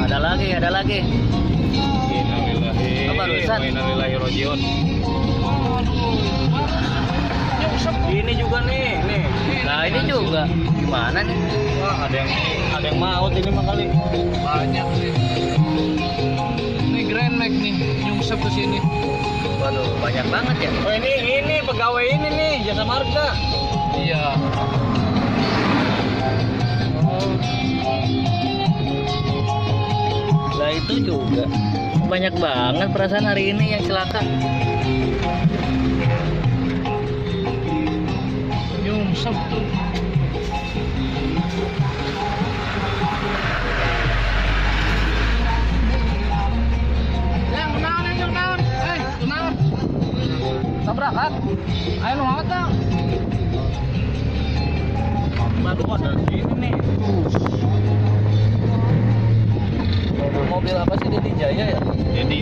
Ada lagi. Innalillahi Apa barusan? wa inna ilaihi rajiun. Ini juga nih. Nah ini juga. Gimana nih? Wah, ada yang maut ini mah kali. Banyak nih. Ini Grand Max nih, nyungsep ke sini. Waduh, banyak banget ya. Oh, ini pegawai ini nih, jasa marga. Iya. Lah itu juga. Banyak banget perasaan hari ini yang celaka. Nyungsep tuh. Yang kenaon. Kenaon. Tabrakan. Ayo lu mau tang. Baru ada sini nih. Mobil apa sih Dedi Jaya ya? Jadi